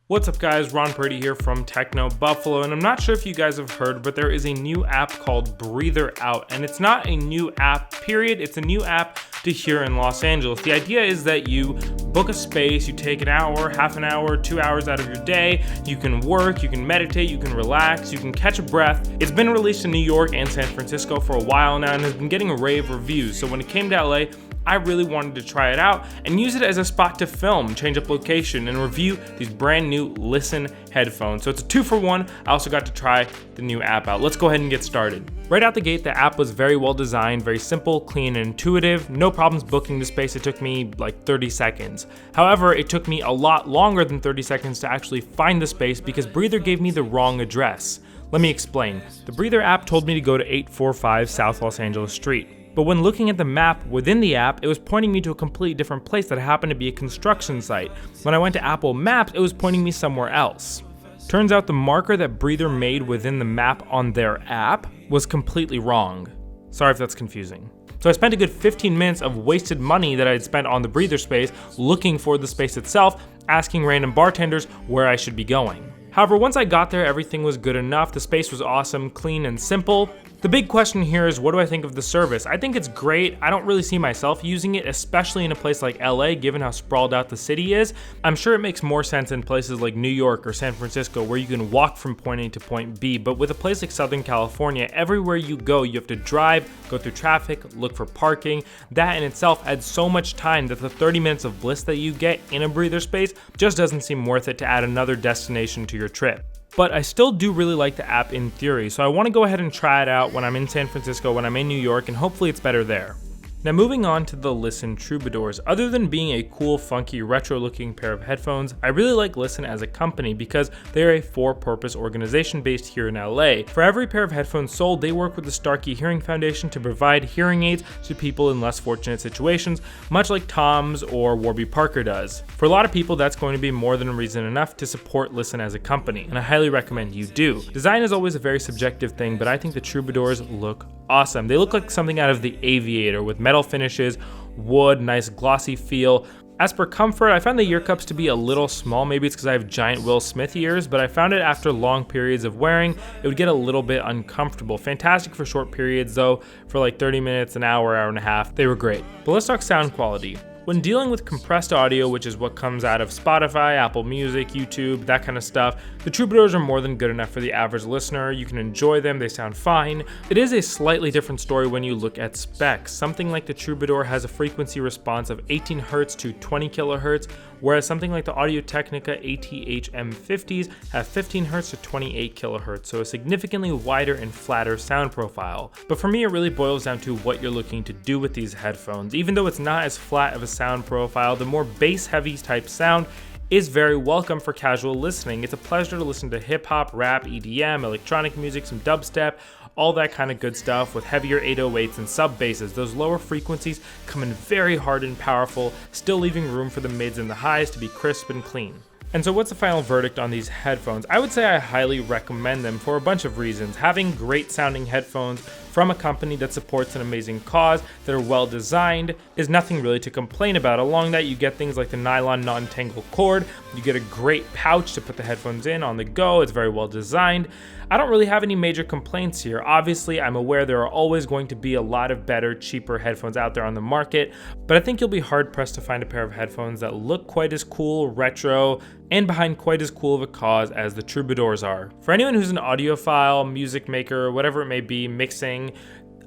What's up guys, Ron Purdy here from Techno Buffalo, and I'm not sure if you guys have heard, but there is a new app called Breather Out, and it's not a new app period, it's a new app to here in Los Angeles. The idea is that you book a space, you take an hour, half an hour, 2 hours out of your day, you can work, you can meditate, you can relax, you can catch a breath. It's been released in New York and San Francisco for a while now and has been getting rave reviews, so when it came to LA, I really wanted to try it out and use it as a spot to film, change up location, and review these brand new Listen headphones. So it's a 2-for-1. I also got to try the new app out. Let's go ahead and get started. Right out the gate, the app was very well designed, very simple, clean, and intuitive. No problems booking the space. It took me like 30 seconds. However, it took me a lot longer than 30 seconds to actually find the space because Breather gave me the wrong address. Let me explain. The Breather app told me to go to 845 South Los Angeles Street. But when looking at the map within the app, it was pointing me to a completely different place that happened to be a construction site. When I went to Apple Maps, it was pointing me somewhere else. Turns out the marker that Breather made within the map on their app was completely wrong. Sorry if that's confusing. So I spent a good 15 minutes of wasted money that I had spent on the Breather space looking for the space itself, asking random bartenders where I should be going. However, once I got there, everything was good enough. The space was awesome, clean, and simple. The big question here is, what do I think of the service? I think it's great. I don't really see myself using it, especially in a place like LA, given how sprawled out the city is. I'm sure it makes more sense in places like New York or San Francisco, where you can walk from point A to point B. But with a place like Southern California, everywhere you go, you have to drive, go through traffic, look for parking. That in itself adds so much time that the 30 minutes of bliss that you get in a Breather space just doesn't seem worth it to add another destination to your trip. But I still do really like the app in theory, so I want to go ahead and try it out when I'm in San Francisco, when I'm in New York, and hopefully it's better there. Now moving on to the Listen Troubadours. Other than being a cool, funky, retro-looking pair of headphones, I really like Listen as a company because they are a for-purpose organization based here in LA. For every pair of headphones sold, they work with the Starkey Hearing Foundation to provide hearing aids to people in less fortunate situations, much like Tom's or Warby Parker does. For a lot of people, that's going to be more than reason enough to support Listen as a company, and I highly recommend you do. Design is always a very subjective thing, but I think the Troubadours look awesome. They look like something out of the Aviator with metal finishes, wood, nice glossy feel. As for comfort, I found the ear cups to be a little small. Maybe it's because I have giant Will Smith ears, but I found it after long periods of wearing, it would get a little bit uncomfortable. Fantastic for short periods though, for like 30 minutes, an hour, hour and a half, they were great. But let's talk sound quality. When dealing with compressed audio, which is what comes out of Spotify, Apple Music, YouTube, that kind of stuff, the Troubadours are more than good enough for the average listener. You can enjoy them, they sound fine. It is a slightly different story when you look at specs. Something like the Troubadour has a frequency response of 18 Hz to 20 kHz, whereas something like the Audio-Technica AT-HM50s have 15 Hz to 28 kHz, so a significantly wider and flatter sound profile. But for me, it really boils down to what you're looking to do with these headphones. Even though it's not as flat of a sound profile, the more bass-heavy type sound is very welcome for casual listening. It's a pleasure to listen to hip-hop, rap, EDM, electronic music, some dubstep, all that kind of good stuff with heavier 808s and sub basses. Those lower frequencies come in very hard and powerful, still leaving room for the mids and the highs to be crisp and clean. And so what's the final verdict on these headphones? I would say I highly recommend them for a bunch of reasons. Having great sounding headphones from a company that supports an amazing cause, that are well designed, is nothing really to complain about. Along that, you get things like the nylon non-tangle cord, you get a great pouch to put the headphones in on the go, it's very well designed. I don't really have any major complaints here. Obviously, I'm aware there are always going to be a lot of better, cheaper headphones out there on the market, but I think you'll be hard-pressed to find a pair of headphones that look quite as cool, retro, and behind quite as cool of a cause as the Troubadours are. For anyone who's an audiophile, music maker, whatever it may be, mixing,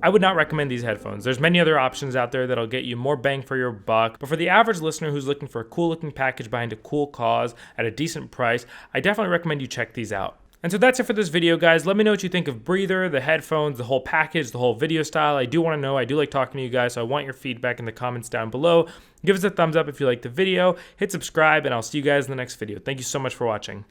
I would not recommend these headphones. There's many other options out there that'll get you more bang for your buck, but for the average listener who's looking for a cool looking package behind a cool cause at a decent price, I definitely recommend you check these out. And so that's it for this video, guys. Let me know what you think of Breather, the headphones, the whole package, the whole video style. I do want to know. I do like talking to you guys, so I want your feedback in the comments down below. Give us a thumbs up if you liked the video. Hit subscribe, and I'll see you guys in the next video. Thank you so much for watching.